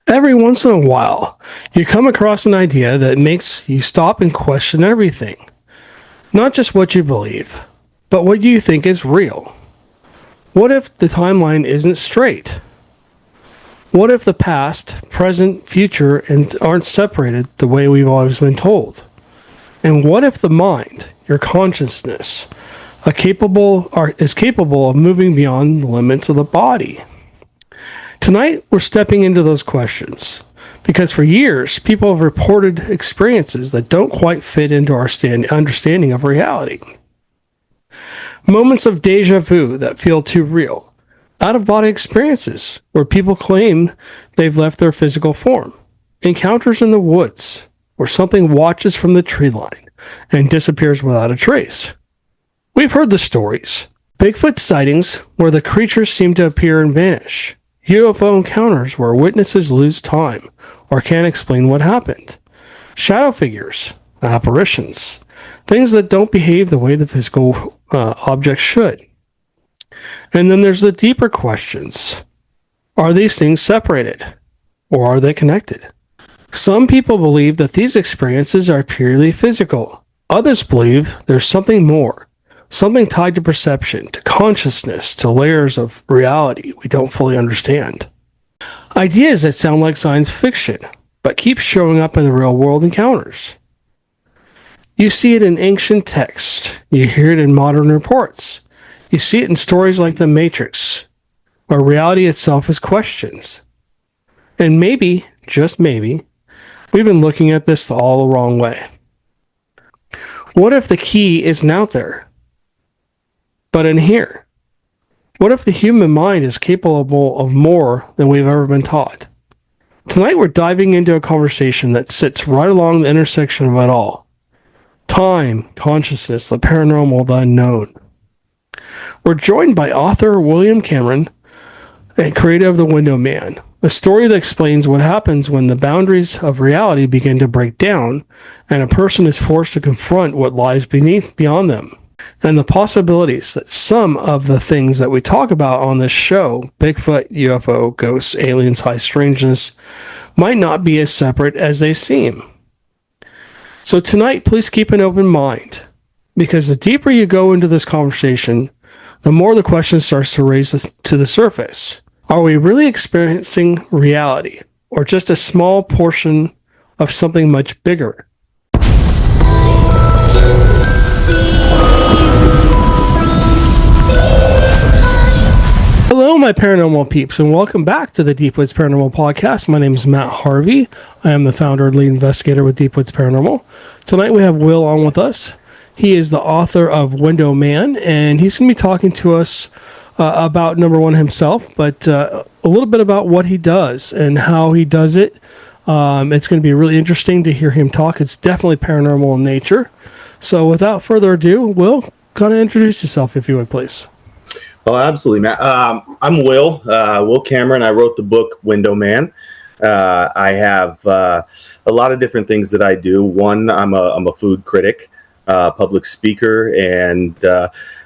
Every once in a while, you come across an idea that makes you stop and question everything. Not just what you believe, but what you think is real. What if the timeline isn't straight? What if the past, present, future aren't separated the way we've always been told? And what if the mind, your consciousness, is capable of moving beyond the limits of the body? Tonight, we're stepping into those questions because for years, people have reported experiences that don't quite fit into our understanding of reality. Moments of deja vu that feel too real. Out-of-body experiences where people claim they've left their physical form. Encounters in the woods where something watches from the tree line and disappears without a trace. We've heard the stories. Bigfoot sightings where the creatures seem to appear and vanish. UFO encounters where witnesses lose time or can't explain what happened. Shadow figures, apparitions, things that don't behave the way the physical objects should. And then there's the deeper questions. Are these things separated? Or are they connected? Some people believe that these experiences are purely physical. Others believe there's something more. Something tied to perception, to consciousness, to layers of reality we don't fully understand. Ideas that sound like science fiction, but keep showing up in the real world encounters. You see it in ancient texts. You hear it in modern reports. You see it in stories like The Matrix, where reality itself is questions. And maybe, just maybe, we've been looking at this all the wrong way. What if the key isn't out there, but in here? What if the human mind is capable of more than we've ever been taught? Tonight we're diving into a conversation that sits right along the intersection of it all. Time, consciousness, the paranormal, the unknown. We're joined by author William Camaren and creator of The Window Man, a story that explains what happens when the boundaries of reality begin to break down and a person is forced to confront what lies beyond them. And the possibilities that some of the things that we talk about on this show, Bigfoot, UFO, ghosts, aliens, high strangeness, might not be as separate as they seem. So tonight, please keep an open mind, because the deeper you go into this conversation, the more the question starts to raise to the surface. Are we really experiencing reality, or just a small portion of something much bigger? Hello, my paranormal peeps, and welcome back to the Deep Woods Paranormal Podcast. My name is Matt Harvey. I am the founder and lead investigator with Deep Woods Paranormal. Tonight we have Will on with us. He is the author of Window Man, and he's going to be talking to us about number one himself, but a little bit about what he does and how he does it. It's going to be really interesting to hear him talk. It's definitely paranormal in nature. So without further ado, Will, kind of introduce yourself, if you would, please. Oh, absolutely, Matt. I'm Will Camaren. I wrote the book Window Man. I have a lot of different things that I do. One, I'm a food critic, public speaker, and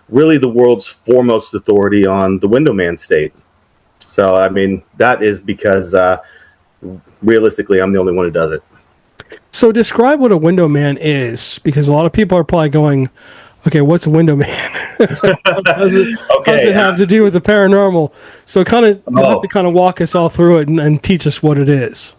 really the world's foremost authority on the Window Man state. So, I mean, that is because realistically, I'm the only one who does it. So describe what a window man is, because a lot of people are probably going, okay, what's a window man? How does it have to do with the paranormal? So you have to kind of walk us all through it and teach us what it is.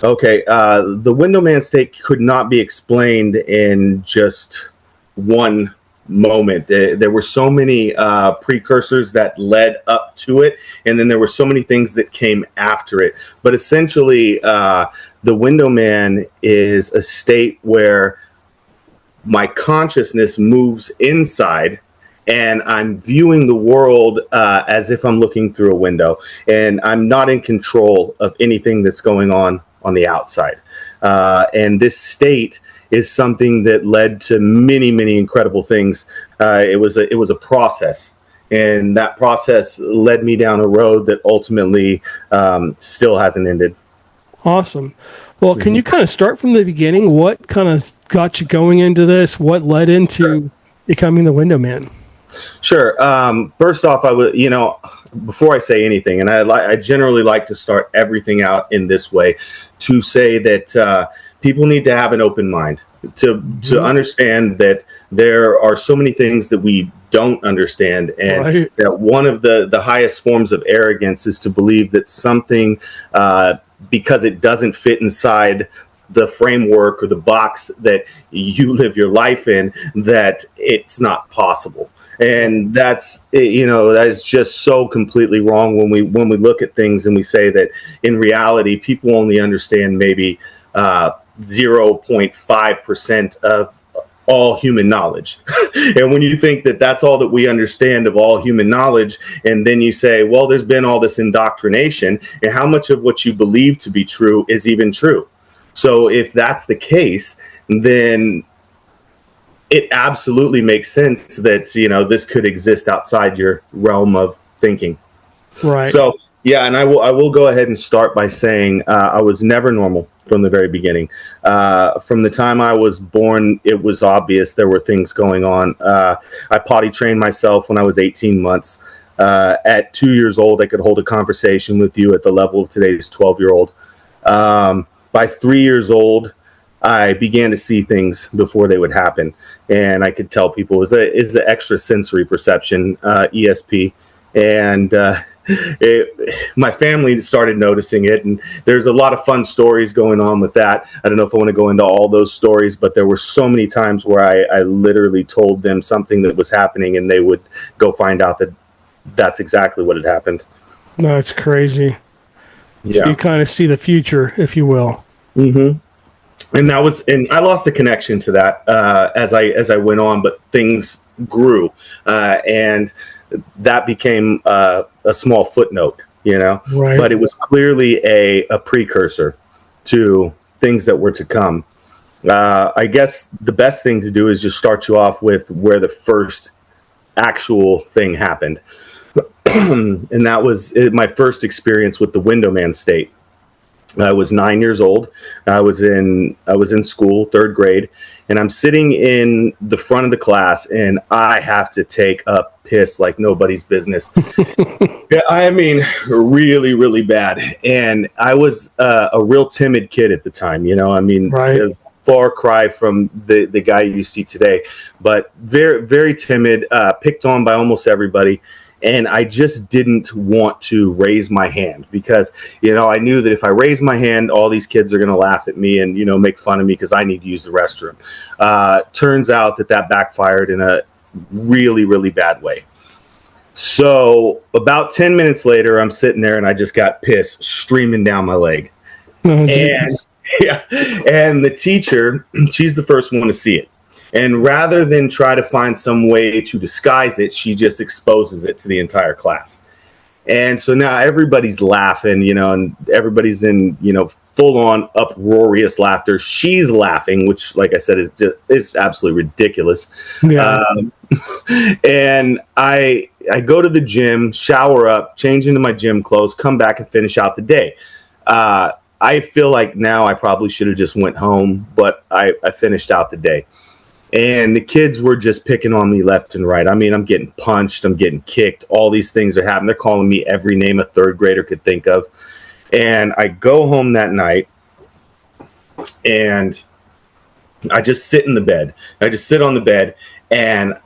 Okay, the window man state could not be explained in just one moment. There were so many precursors that led up to it, and then there were so many things that came after it. But essentially, the window man is a state where my consciousness moves inside and I'm viewing the world as if I'm looking through a window, and I'm not in control of anything that's going on the outside. And this state is something that led to many, many incredible things. It was a process, and that process led me down a road that ultimately still hasn't ended. Awesome. Well, can you kind of start from the beginning? What kind of got you going into this? What led into becoming the Window Man? Sure. First off, before I say anything, and I generally like to start everything out in this way, to say that people need to have an open mind to understand that there are so many things that we don't understand, and that one of the highest forms of arrogance is to believe that something, because it doesn't fit inside the framework or the box that you live your life in, that it's not possible. And that's, that is just so completely wrong when we look at things and we say that in reality people only understand maybe 0.5% of all human knowledge. And when you think that that's all that we understand of all human knowledge, and then you say, well, there's been all this indoctrination, and how much of what you believe to be true is even true? So if that's the case, then it absolutely makes sense that, this could exist outside your realm of thinking. Right. So, yeah, and I will go ahead and start by saying I was never normal from the very beginning. From the time I was born, it was obvious there were things going on. I potty trained myself when I was 18 months. At 2 years old, I could hold a conversation with you at the level of today's 12-year-old. By 3 years old, I began to see things before they would happen, and I could tell people is the extrasensory perception, ESP, and my family started noticing it, and there's a lot of fun stories going on with that. I don't know if I want to go into all those stories, but there were so many times where I literally told them something that was happening, and they would go find out that that's exactly what had happened. No, it's crazy. Yeah. So you kind of see the future, if you will. Mm-hmm. And I lost a connection to that as I went on, but things grew, and that became a small footnote, Right. But it was clearly a precursor to things that were to come. I guess the best thing to do is just start you off with where the first actual thing happened. And that was my first experience with the window man state. I was 9 years old. I was in school, third grade, and I'm sitting in the front of the class, and I have to take a piss like nobody's business. Yeah, I mean, really, really bad. And I was a real timid kid at the time. Right. A far cry from the guy you see today, but very, very timid, picked on by almost everybody. And I just didn't want to raise my hand because, I knew that if I raised my hand, all these kids are going to laugh at me and, make fun of me because I need to use the restroom. Turns out that backfired in a really, really bad way. So about 10 minutes later, I'm sitting there and I just got piss streaming down my leg. Oh, and the teacher, she's the first one to see it. And rather than try to find some way to disguise it, she just exposes it to the entire class. And so now everybody's laughing, and everybody's in, full on uproarious laughter. She's laughing, which, like I said, is absolutely ridiculous. Yeah. And I go to the gym, shower up, change into my gym clothes, come back and finish out the day. I feel like now I probably should have just went home, but I finished out the day. And the kids were just picking on me left and right. I mean, I'm getting punched. I'm getting kicked. All these things are happening. They're calling me every name a third grader could think of. And I go home that night, and I just sit in the bed. I just sit on the bed, and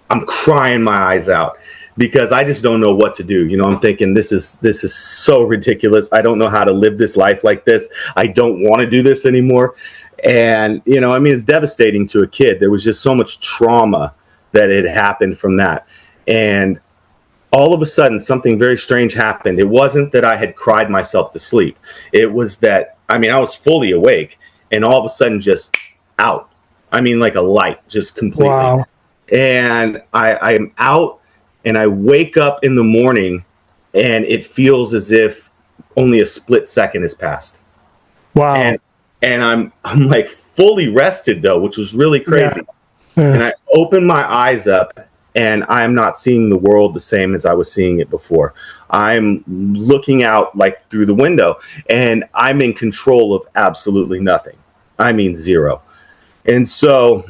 I'm crying my eyes out because I just don't know what to do. I'm thinking this is so ridiculous. I don't know how to live this life like this. I don't want to do this anymore. And, it's devastating to a kid. There was just so much trauma that had happened from that. And all of a sudden, something very strange happened. It wasn't that I had cried myself to sleep. It was that, I was fully awake and all of a sudden just out. Like a light, just completely. Wow. And I'm out and I wake up in the morning and it feels as if only a split second has passed. Wow. And I'm like fully rested though, which was really crazy. Yeah. And I open my eyes up and I'm not seeing the world the same as I was seeing it before. I'm looking out like through the window and I'm in control of absolutely nothing. Zero. And so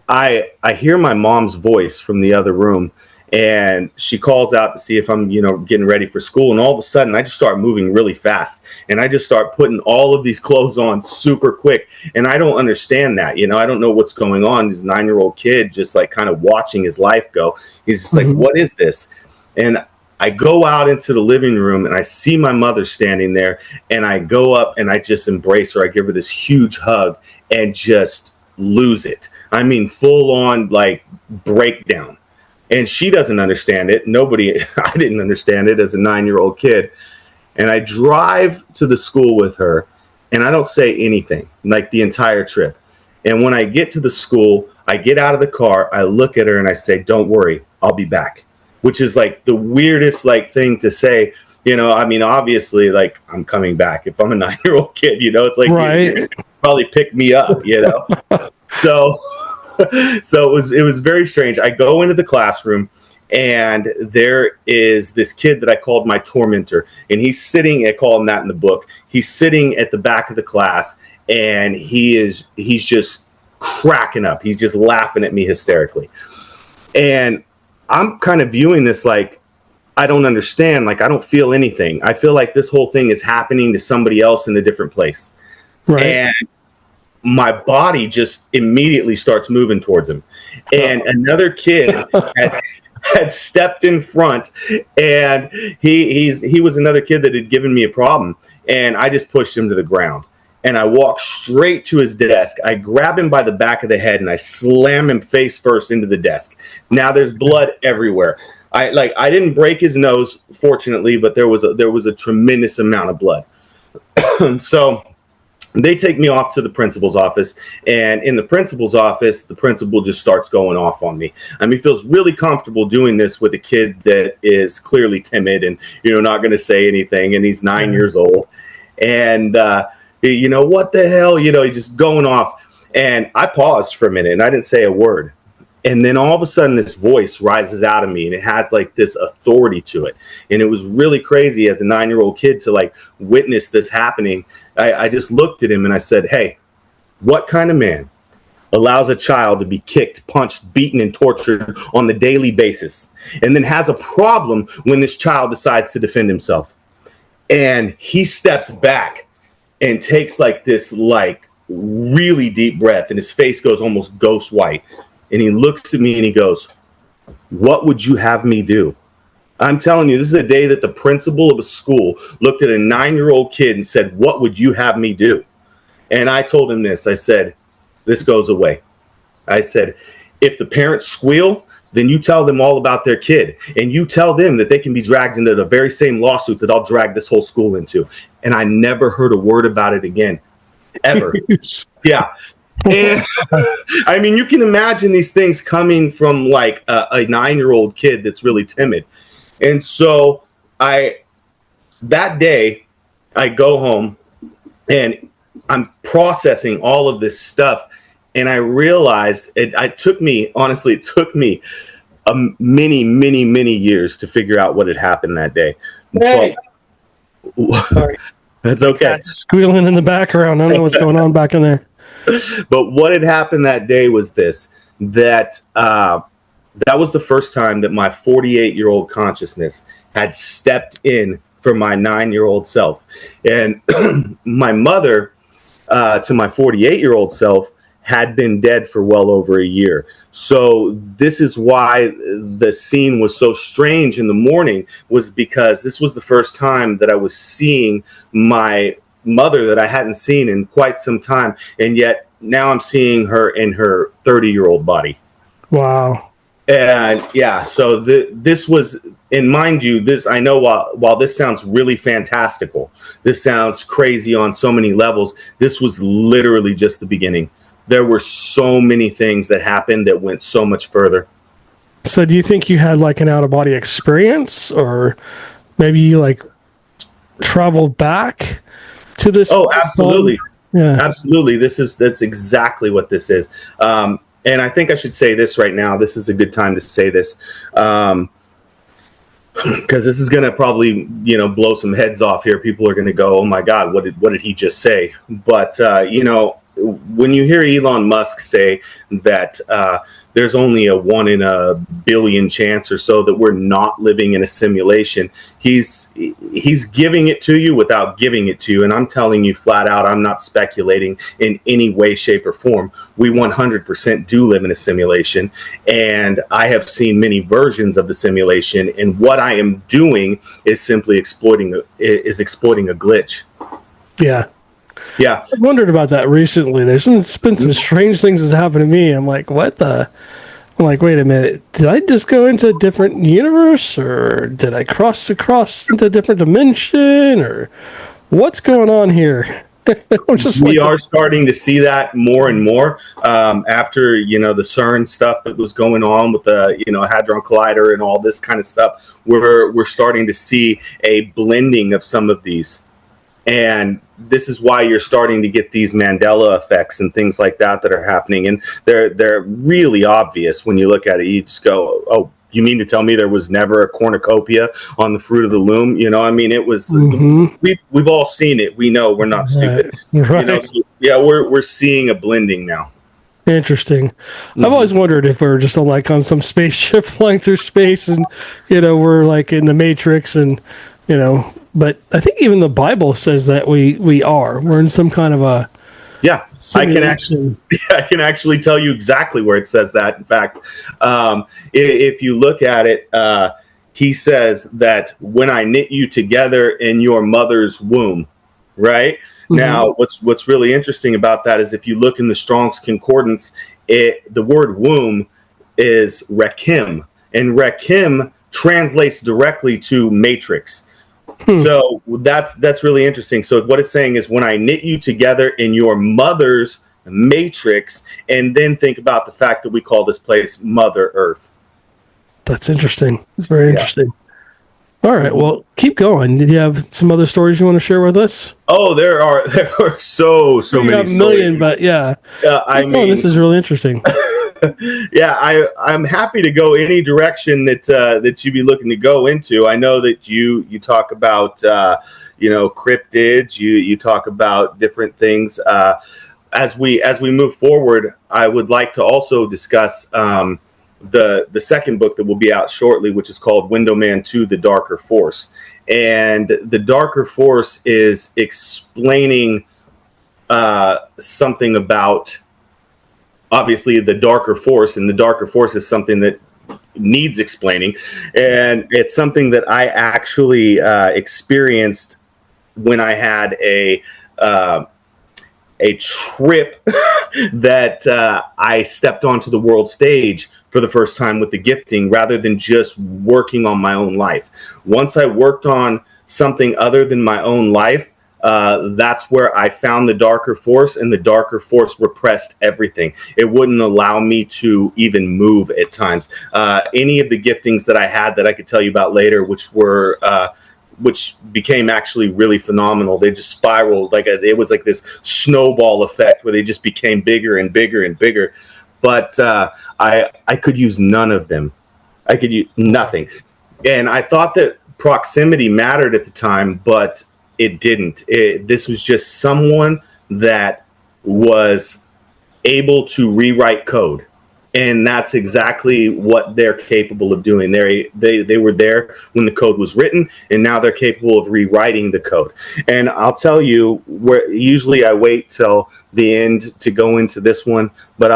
I hear my mom's voice from the other room and she calls out to see if I'm, getting ready for school. And all of a sudden I just start moving really fast, and I just start putting all of these clothes on super quick. And I don't understand that, I don't know what's going on. This 9-year-old kid just like kind of watching his life go. He's just like, what is this? And I go out into the living room and I see my mother standing there, and I go up and I just embrace her. I give her this huge hug and just lose it. I mean, full on like breakdown. And she doesn't understand it. I didn't understand it as a 9-year-old kid. And I drive to the school with her, and I don't say anything like the entire trip. And when I get to the school, I get out of the car, I look at her and I say, don't worry, I'll be back. Which is like the weirdest like thing to say, I mean, obviously like I'm coming back. If I'm a 9-year-old kid, it's like, right. Probably pick me up, So it was very strange. I go into the classroom, and there is this kid that I called my tormentor, and he's sitting, I call him that in the book. He's sitting at the back of the class, and he's just cracking up. He's just laughing at me hysterically. And I'm kind of viewing this like, I don't understand. Like, I don't feel anything. I feel like this whole thing is happening to somebody else in a different place. Right. And my body just immediately starts moving towards him. And another kid had stepped in front, and he was another kid that had given me a problem. And I just pushed him to the ground. And I walk straight to his desk. I grab him by the back of the head, and I slam him face first into the desk. Now there's blood everywhere. I didn't break his nose, fortunately, but there was a tremendous amount of blood. So they take me off to the principal's office, and in the principal's office, the principal just starts going off on me. I mean, he feels really comfortable doing this with a kid that is clearly timid and, not going to say anything. And he's 9 years old. And, what the hell, he's just going off. And I paused for a minute, and I didn't say a word. And then all of a sudden this voice rises out of me, and it has like this authority to it. And it was really crazy as a 9-year-old kid to like witness this happening. I just looked at him and I said, hey, what kind of man allows a child to be kicked, punched, beaten, and tortured on the daily basis, and then has a problem when this child decides to defend himself? And he steps back and takes like this like really deep breath, and his face goes almost ghost white. And he looks at me and he goes, what would you have me do? I'm telling you, this is a day that the principal of a school looked at a 9-year-old kid and said, what would you have me do? And I told him this. I said, this goes away. I said, if the parents squeal, then you tell them all about their kid. And you tell them that they can be dragged into the very same lawsuit that I'll drag this whole school into. And I never heard a word about it again, ever. Yeah. And I mean, you can imagine these things coming from like a 9-year-old kid that's really timid. And so that day I go home and I'm processing all of this stuff. And I realized it took me many years to figure out what had happened that day. Hey. Sorry. That's okay. Cat's squealing in the background. I don't know what's going on back in there. But what had happened that day was that was the first time that my 48-year-old consciousness had stepped in for my 9-year-old self. And my mother, to my 48-year-old self, had been dead for well over a year. So this is why the scene was so strange in the morning, was because this was the first time that I was seeing my mother that I hadn't seen in quite some time, and yet now I'm seeing her in her 30-year-old body. Wow. And yeah, so this was, and mind you, this, I know while this sounds really fantastical, this sounds crazy on so many levels, this was literally just the beginning. There were so many things that happened that went so much further. So do you think you had like an out-of-body experience, or maybe you like traveled back to this? Oh, absolutely. Yeah, absolutely. That's exactly what this is. And I think I should say this right now. This is a good time to say this, because this is going to probably, blow some heads off here. People are going to go, "Oh my God, what did he just say?" But when you hear Elon Musk say that there's only a 1 in a billion chance or so that we're not living in a simulation. He's giving it to you without giving it to you. And I'm telling you flat out, I'm not speculating in any way, shape, or form. We 100% do live in a simulation. And I have seen many versions of the simulation. And what I am doing is simply exploiting a glitch. Yeah. Yeah. I wondered about that recently. There's been some strange things that's happened to me. I'm like, what the? I'm like, wait a minute. Did I just go into a different universe, or did I cross into a different dimension, or what's going on here? We are starting to see that more and more after, the CERN stuff that was going on with the, Hadron Collider and all this kind of stuff. We're starting to see a blending of some of these. And this is why you're starting to get these Mandela effects and things like that are happening. And they're really obvious when you look at it. You just go, oh, you mean to tell me there was never a cornucopia on the fruit of the loom? It was, we've all seen it. We know we're not stupid. Right. So, yeah, we're seeing a blending now. Interesting. I've always wondered if we're just on some spaceship flying through space and, we're like in the Matrix and, but I think even the Bible says that we're in some kind of a simulation. I can actually tell you exactly where it says that. In fact, if you look at it, he says that when I knit you together in your mother's womb, right? Mm-hmm. Now, what's really interesting about that is if you look in the Strong's Concordance, the word womb is Rekim, and Rekim translates directly to matrix. So that's really interesting. So what it's saying is when I knit you together in your mother's matrix, and then think about the fact that we call this place Mother Earth. That's interesting. It's very interesting. All right. Well, keep going. Did you have some other stories you want to share with us? Oh, there are so many. A million, but yeah. This is really interesting. Yeah, I'm happy to go any direction that you'd be looking to go into. I know that you talk about cryptids. You talk about different things. As we move forward, I would like to also discuss the second book that will be out shortly, which is called Window Man 2: The Darker Force. And the Darker Force is explaining something about, obviously, the darker force, and the darker force is something that needs explaining. And it's something that I actually experienced when I had a trip that I stepped onto the world stage for the first time with the gifting, rather than just working on my own life. Once I worked on something other than my own life, that's where I found the darker force, and the darker force repressed everything. It wouldn't allow me to even move at times. Any of the giftings that I had that I could tell you about later, which became actually really phenomenal. They just spiraled it was like this snowball effect where they just became bigger and bigger and bigger. But I could use none of them. I could use nothing. And I thought that proximity mattered at the time, but it didn't. This was just someone that was able to rewrite code. And that's exactly what they're capable of doing. They were there when the code was written, and now they're capable of rewriting the code. And I'll tell you, usually I wait till the end to go into this one, but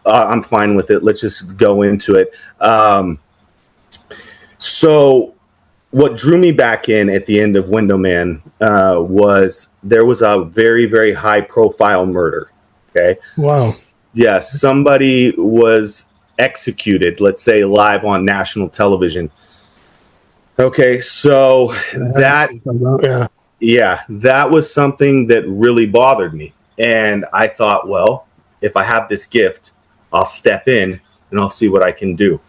I'm fine with it. Let's just go into it. So what drew me back in at the end of Window Man was there was a very, very high profile murder. Okay. Wow. Yes, somebody was executed, let's say live on national television. Okay, so that was something that really bothered me. And I thought, well, if I have this gift, I'll step in and I'll see what I can do.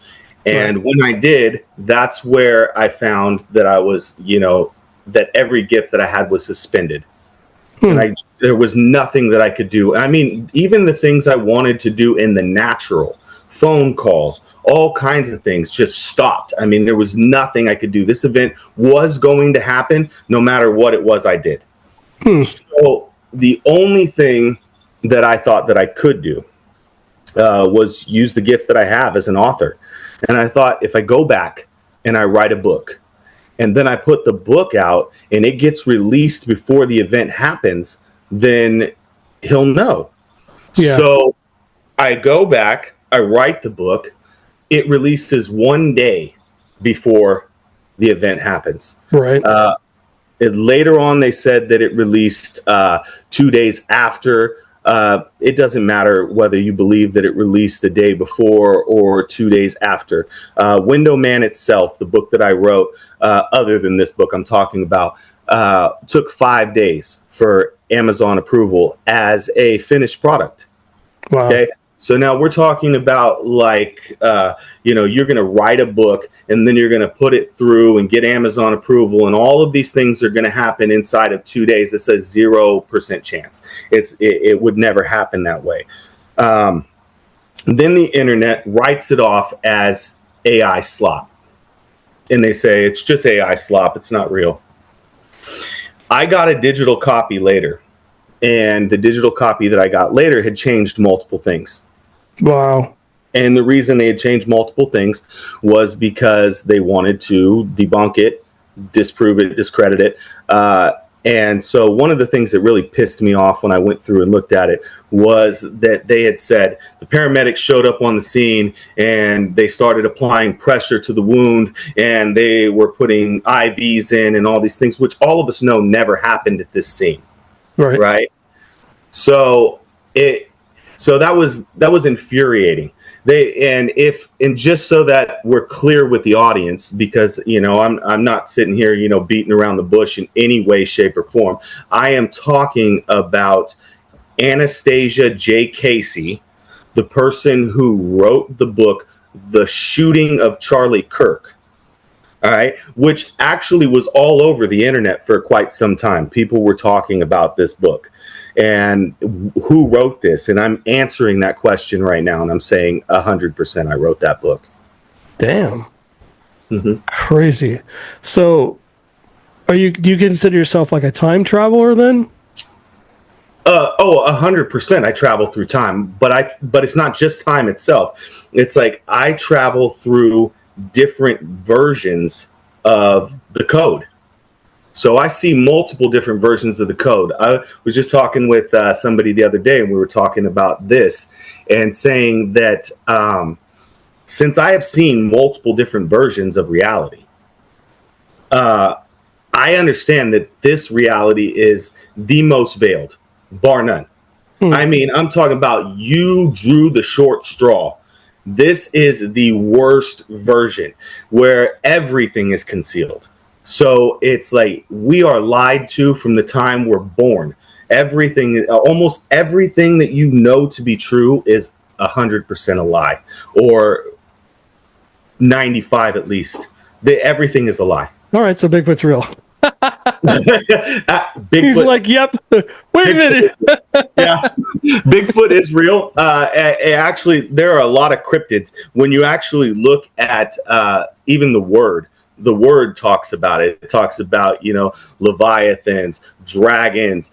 And when I did, that's where I found that I was, that every gift that I had was suspended. And there was nothing that I could do. I mean, even the things I wanted to do in the natural, phone calls, all kinds of things just stopped. I mean, there was nothing I could do. This event was going to happen no matter what it was I did. So the only thing that I thought that I could do was use the gift that I have as an author. And I thought, if I go back and I write a book, and then I put the book out and it gets released before the event happens, then he'll know. Yeah. So I go back, I write the book, it releases one day before the event happens. Right. Later on, they said that it released 2 days after. It doesn't matter whether you believe that it released the day before or 2 days after. Window Man itself, the book that I wrote, other than this book I'm talking about, took 5 days for Amazon approval as a finished product. Wow. Okay. So now we're talking about like, you're going to write a book and then you're going to put it through and get Amazon approval. And all of these things are going to happen inside of 2 days. It's a 0% chance. It would never happen that way. Then the internet writes it off as AI slop. And they say it's just AI slop. It's not real. I got a digital copy later. And the digital copy that I got later had changed multiple things. Wow. And the reason they had changed multiple things was because they wanted to debunk it, disprove it, discredit it. And so one of the things that really pissed me off when I went through and looked at it was that they had said the paramedics showed up on the scene and they started applying pressure to the wound and they were putting IVs in and all these things, which all of us know never happened at this scene. Right. So that was infuriating. And just so that we're clear with the audience, because I'm not sitting here beating around the bush in any way, shape, or form. I am talking about Anastasia J. Casey, the person who wrote the book The Shooting of Charlie Kirk. All right, which actually was all over the internet for quite some time. People were talking about this book and who wrote this. And I'm answering that question right now. And I'm saying 100% I wrote that book. Damn. Mm-hmm. Crazy. So do you consider yourself like a time traveler then? 100%. I travel through time, but it's not just time itself. It's like I travel through different versions of the code. So I see multiple different versions of the code. I was just talking with somebody the other day, and we were talking about this and saying that since I have seen multiple different versions of reality, I understand that this reality is the most veiled, bar none. I mean, I'm talking about you drew the short straw. This is the worst version where everything is concealed. So it's like we are lied to from the time we're born. Almost everything that you know to be true is 100% a lie, or 95 at least. Everything is a lie. All right, so Bigfoot's real. Bigfoot, he's like, yep. Wait a minute. Yeah, Bigfoot is real. Actually, there are a lot of cryptids. When you actually look at even the word talks about it. It talks about leviathans, dragons,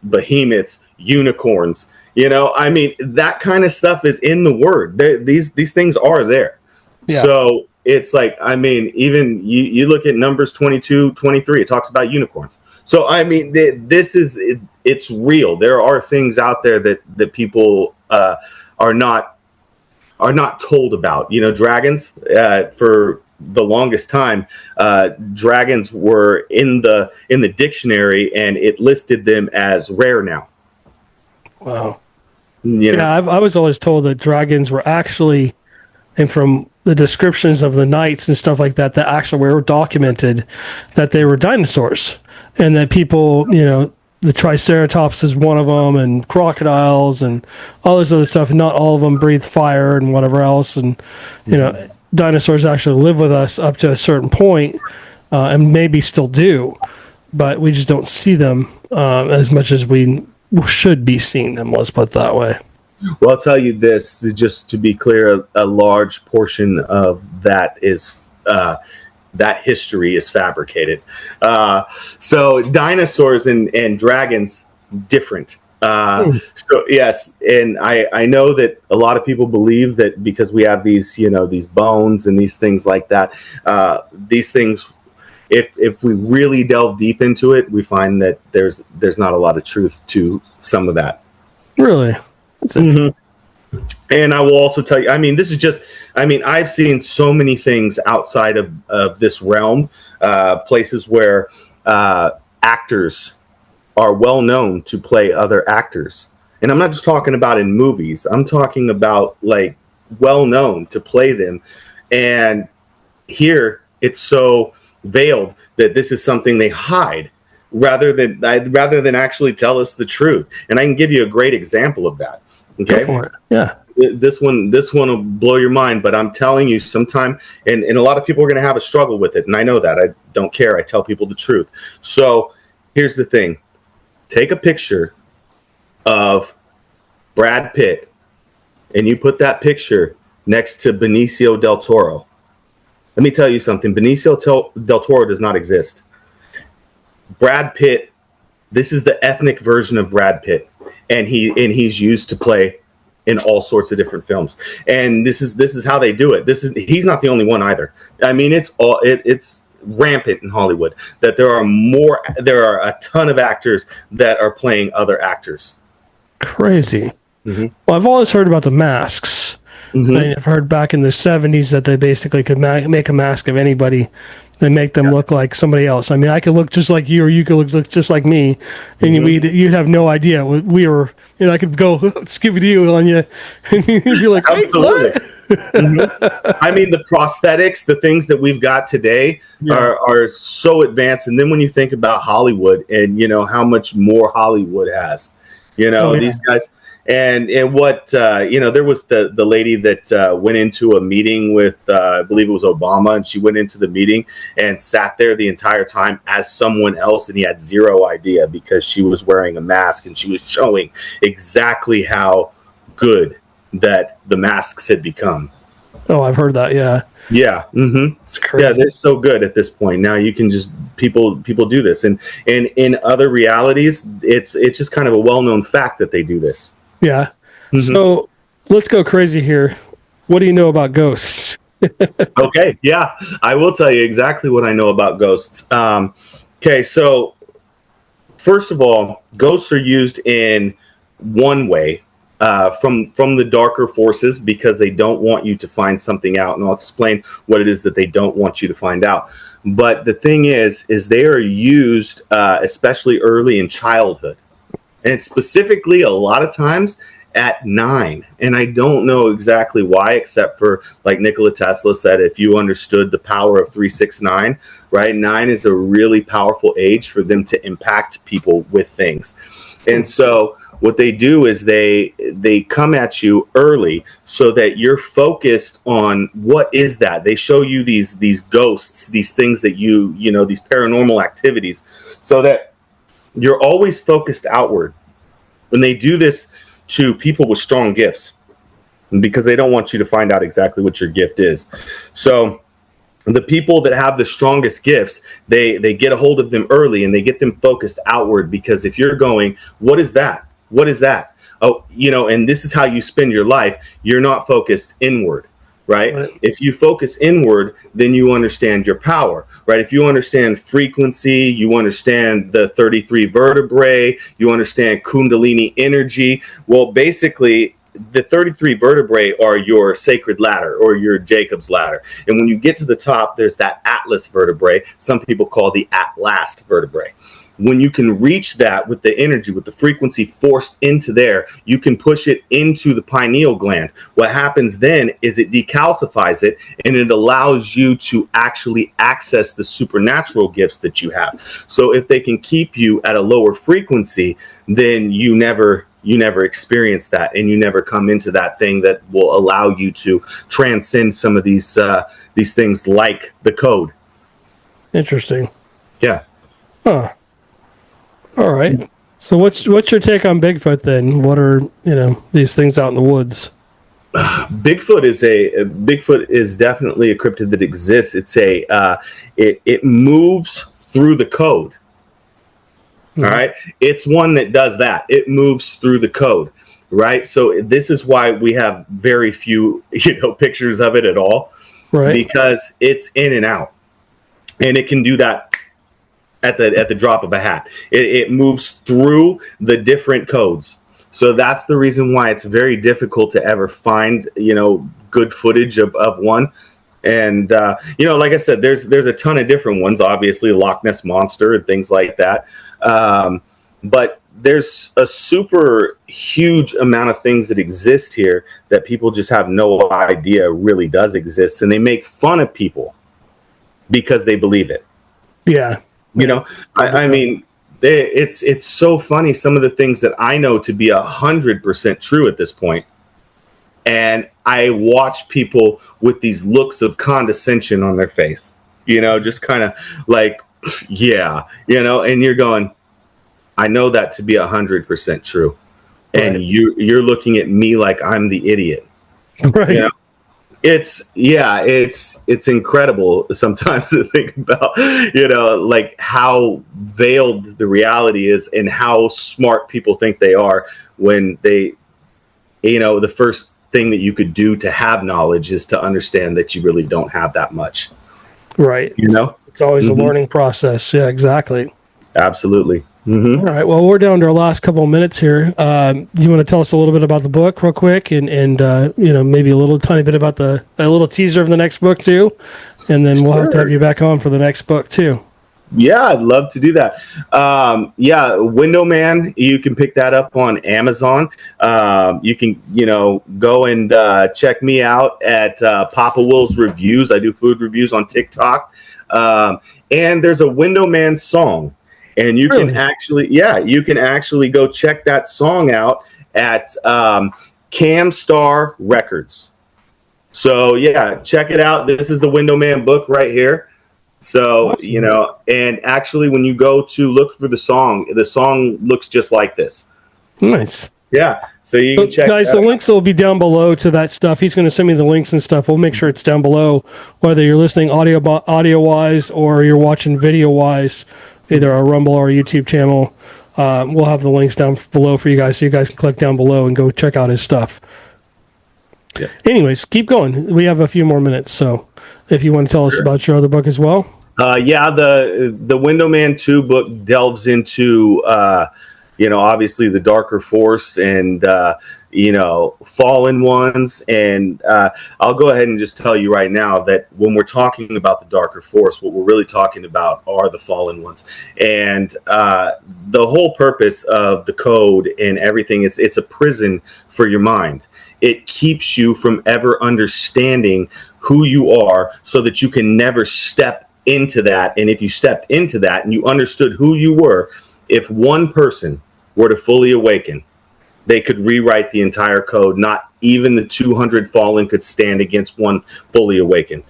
behemoths, unicorns. I mean, that kind of stuff is in the word. These things are there. Yeah. So it's like, I mean, even you look at Numbers 22, 23, it talks about unicorns. So, I mean, it's real. There are things out there that people are not told about. Dragons, for the longest time, dragons were in the dictionary, and it listed them as rare now. Wow. Yeah, I was always told that dragons were actually, and from the descriptions of the knights and stuff like that actually were documented, that they were dinosaurs, and that people, the Triceratops is one of them, and crocodiles and all this other stuff. And not all of them breathe fire and whatever else. And, dinosaurs actually live with us up to a certain point, and maybe still do, but we just don't see them as much as we should be seeing them. Let's put it that way. Well, I'll tell you this, just to be clear, a large portion of that is that history is fabricated. So dinosaurs and dragons, different. So yes, and I know that a lot of people believe that because we have these, these bones and these things like that, these things, if we really delve deep into it, we find that there's not a lot of truth to some of that. Really? That's Mhm. And I will also tell you, this is just, I've seen so many things outside of this realm, places where actors are well known to play other actors. And I'm not just talking about in movies, I'm talking about like well known to play them. And here it's so veiled that this is something they hide rather than actually tell us the truth. And I can give you a great example of that. Go Okay. for it. Yeah. This one will blow your mind, but I'm telling you, sometime, and a lot of people are going to have a struggle with it. And I know that. I don't care. I tell people the truth. So here's the thing. Take a picture of Brad Pitt and you put that picture next to Benicio del Toro. Let me tell you something. Benicio del Toro does not exist. Brad Pitt, this is the ethnic version of Brad Pitt, and he's used to play in all sorts of different films. And this is how they do it. He's not the only one either. It's rampant in Hollywood that there are a ton of actors that are playing other actors. Crazy. Mm-hmm. Well, I've always heard about the masks. Mm-hmm. I've heard back in the 70s that they basically could make a mask of anybody and make them look like somebody else. I could look just like you, or you could look just like me, and you'd have no idea we were. I could go Scooby-Doo on you, and you'd be like, wait, absolutely. What? Mm-hmm. The prosthetics, the things that we've got today are so advanced. And then when you think about Hollywood and, how much more Hollywood has, these guys. And what, there was the lady that went into a meeting with, I believe it was Obama, and she went into the meeting and sat there the entire time as someone else. And he had zero idea because she was wearing a mask and she was showing exactly how good that the masks had become. Oh, I've heard that. Yeah. Yeah. Mm-hmm. It's crazy. Yeah. They're so good at this point. Now you can just, people do this. And in other realities, it's just kind of a well-known fact that they do this. Yeah. Mm-hmm. So let's go crazy here. What do you know about ghosts? Okay. Yeah. I will tell you exactly what I know about ghosts. Okay. So first of all, ghosts are used in one way from the darker forces because they don't want you to find something out. And I'll explain what it is that they don't want you to find out. But the thing is they are used especially early in childhood. And specifically, a lot of times at 9. And I don't know exactly why, except for like Nikola Tesla said, if you understood the power of 369, right? 9 is a really powerful age for them to impact people with things. And so what they do is they come at you early so that you're focused on what is that. They show you these ghosts, these things that these paranormal activities, so that you're always focused outward. When they do this to people with strong gifts, because they don't want you to find out exactly what your gift is. So the people that have the strongest gifts, they get a hold of them early and they get them focused outward, because if you're going, what is that? What is that? Oh, and this is how you spend your life. You're not focused inward. Right? If you focus inward, then you understand your power, right? If you understand frequency, you understand the 33 vertebrae, you understand Kundalini energy. Well, basically, the 33 vertebrae are your sacred ladder or your Jacob's ladder. And when you get to the top, there's that Atlas vertebrae. Some people call the at-last vertebrae. When you can reach that with the energy, with the frequency forced into there, you can push it into the pineal gland. What happens then is it decalcifies it, and it allows you to actually access the supernatural gifts that you have. So if they can keep you at a lower frequency, then you never experience that, and you never come into that thing that will allow you to transcend some of these things like the code. Interesting. Yeah. Huh. All right. So what's your take on Bigfoot then? What are, these things out in the woods? Bigfoot is definitely a cryptid that exists. It's it moves through the code. All right. It's one that does that. It moves through the code. Right. So this is why we have very few, pictures of it at all, Right. because it's in and out, and it can do that at the drop of a hat. It moves through the different codes. So that's the reason why it's very difficult to ever find, good footage of one. And, like I said, there's a ton of different ones, obviously Loch Ness Monster and things like that. But there's a super huge amount of things that exist here that people just have no idea really does exist. And they make fun of people because they believe it. Yeah. I mean, it's so funny. Some of the things that I know to be 100% true at this point. And I watch people with these looks of condescension on their face, just kind of like, yeah, and you're going, I know that to be 100% true. And right. you're looking at me like I'm the idiot. Right. It's incredible sometimes to think about, like how veiled the reality is and how smart people think they are when they, the first thing that you could do to have knowledge is to understand that you really don't have that much. Right. It's always a learning process. Yeah, exactly. Absolutely. Mm-hmm. All right. Well, we're down to our last couple of minutes here. Do you want to tell us a little bit about the book real quick and maybe a tiny bit about a little teaser of the next book too? And then we'll have to have you back on for the next book too. Yeah, I'd love to do that. Window Man, you can pick that up on Amazon. You can, go and check me out at Papa Will's Reviews. I do food reviews on TikTok. And there's a Window Man song. And you can actually go check that song out at Camstar Records. So, check it out. This is the Window Man book right here. So, awesome. And actually when you go to look for the song looks just like this. Nice. Yeah. So you can check guys, the links will be down below to that stuff. He's going to send me the links and stuff. We'll make sure it's down below, whether you're listening audio wise or you're watching video wise, either our Rumble or YouTube channel. We'll have the links down below for you guys, so you guys can click down below and go check out his stuff. Yeah. Anyways, keep going. We have a few more minutes, so if you want to tell us about your other book as well. The Window Man 2 book delves into obviously the darker force and fallen ones, and I'll go ahead and just tell you right now that when we're talking about the darker force, what we're really talking about are the fallen ones. And the whole purpose of the code and everything is it's a prison for your mind. It keeps you from ever understanding who you are so that you can never step into that. And if you stepped into that and you understood who you were, if one person were to fully awaken, they could rewrite the entire code. Not even the 200 fallen could stand against one fully awakened.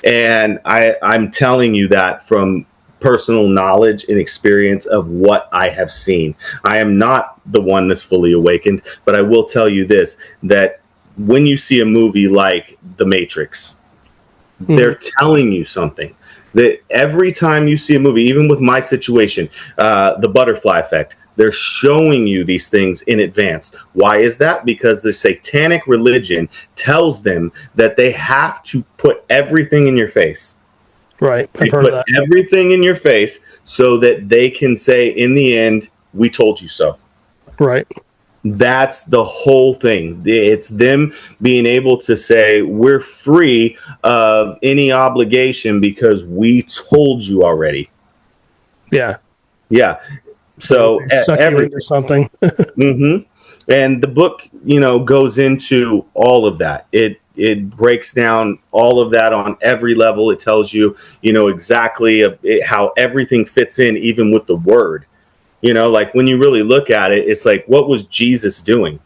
And I'm telling you that from personal knowledge and experience of what I have seen. I am not the one that's fully awakened, but I will tell you this, that when you see a movie like The Matrix, they're telling you something. That every time you see a movie, even with my situation, the butterfly effect, they're showing you these things in advance. Why is that? Because the satanic religion tells them that they have to put everything in your face. Right. They put everything in your face so that they can say, in the end, we told you so. Right. That's the whole thing. It's them being able to say, we're free of any obligation because we told you already. Yeah. Yeah. So suck you into something. And the book, goes into all of that. It breaks down all of that on every level. It tells you, exactly how everything fits in, even with the word. Like when you really look at it, it's like, what was Jesus doing?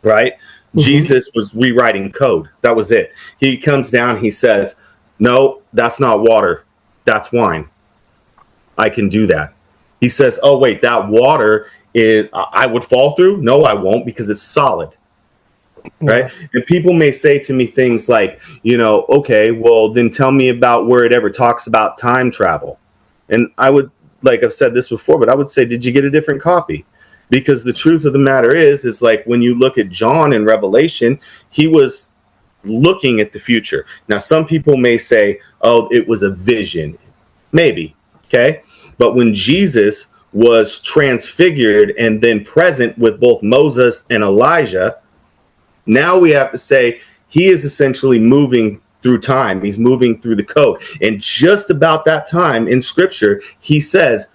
Right? Jesus was rewriting code. That was it. He comes down, he says, no, that's not water. That's wine. I can do that. He says, oh, wait, that water is I would fall through? No, I won't, because it's solid. Right. And people may say to me things like, okay, well, then tell me about where it ever talks about time travel. And I would like I've said this before, but I would say, did you get a different copy? Because the truth of the matter is like when you look at John in Revelation, he was looking at the future. Now, some people may say, oh, it was a vision. Maybe. Okay. But when Jesus was transfigured and then present with both Moses and Elijah, now we have to say he is essentially moving through time. He's moving through the code. And just about that time in scripture, he says,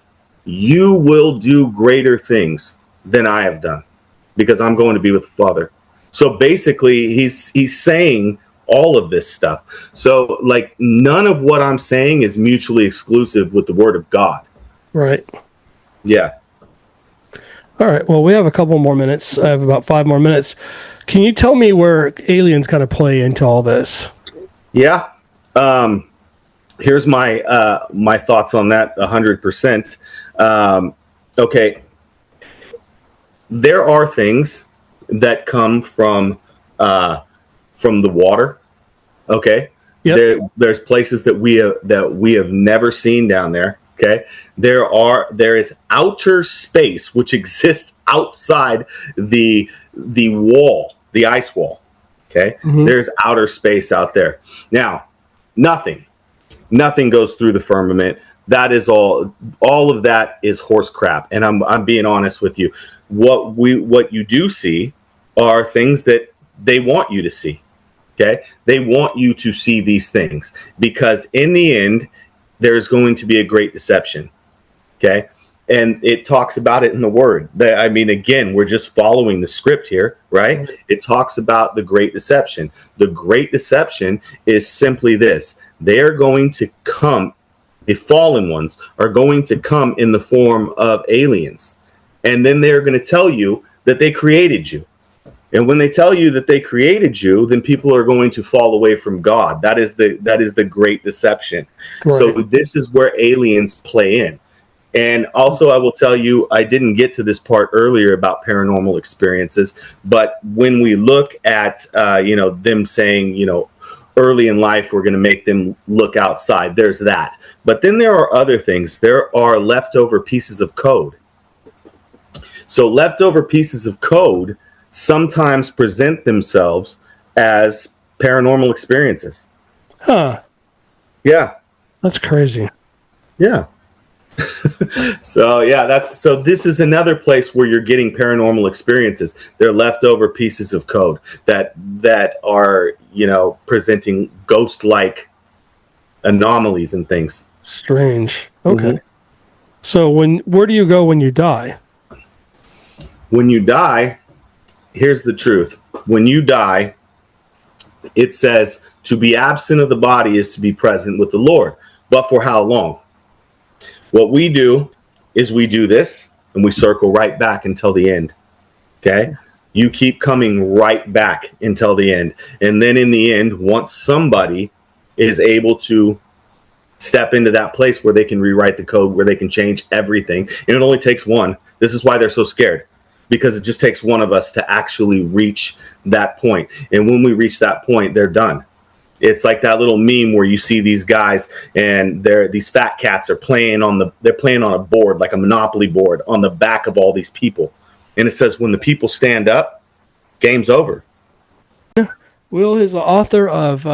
you will do greater things than I have done because I'm going to be with the Father. So basically, he's saying all of this stuff. So like none of what I'm saying is mutually exclusive with the word of God. Right. Yeah. All right. Well, we have a couple more minutes. I have about 5 more minutes. Can you tell me where aliens kind of play into all this? Yeah. Here's my my thoughts on that 100%. Okay. There are things that come from the water. Okay. Yep. There's places that we have never seen down there. Okay. There is outer space which exists outside the wall, the ice wall. Okay. Mm-hmm. There's outer space out there. Now, nothing goes through the firmament. That is all of that is horse crap. And I'm being honest with you. What you do see are things that they want you to see. Okay. They want you to see these things because in the end, there's going to be a great deception. Okay. And it talks about it in the word. I mean, again, we're just following the script here, right? Mm-hmm. It talks about the great deception. The great deception is simply this. They are going to come, the fallen ones are going to come in the form of aliens. And then they're going to tell you that they created you. And when they tell you that they created you, then people are going to fall away from God. That is the great deception. Right. So this is where aliens play in. And also, I will tell you, I didn't get to this part earlier about paranormal experiences, but when we look at, them saying, early in life, we're going to make them look outside. There's that. But then there are other things. There are leftover pieces of code. So leftover pieces of code sometimes present themselves as paranormal experiences. Huh. Yeah. That's crazy. Yeah. So this is another place where you're getting paranormal experiences. They're leftover pieces of code that are, presenting ghost-like anomalies and things. Strange. Okay. Mm-hmm. So where do you go when you die? When you die, here's the truth. When you die, it says to be absent of the body is to be present with the Lord. But for how long? What we do is we do this and we circle right back until the end. Okay. You keep coming right back until the end. And then in the end, once somebody is able to step into that place where they can rewrite the code, where they can change everything, and it only takes one. This is why they're so scared, because it just takes one of us to actually reach that point. And when we reach that point, they're done. It's like that little meme where you see these guys and these fat cats are playing on a board, like a Monopoly board, on the back of all these people. And it says, when the people stand up, game's over. Will is the author of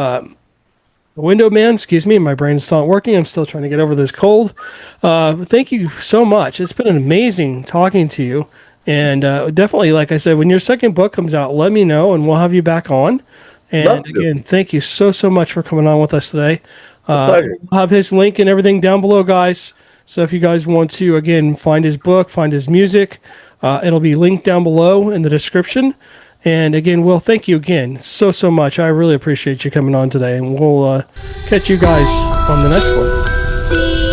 Window Man. Excuse me, my brain's not working. I'm still trying to get over this cold. Thank you so much. It's been amazing talking to you. And definitely, like I said, when your second book comes out, let me know and we'll have you back on. And again, thank you so much for coming on with us today. I'll have his link and everything down below, guys. So if you guys want to, again, find his book, find his music, it'll be linked down below in the description. And again, Will, thank you again so much. I really appreciate you coming on today. And we'll catch you guys on the next one.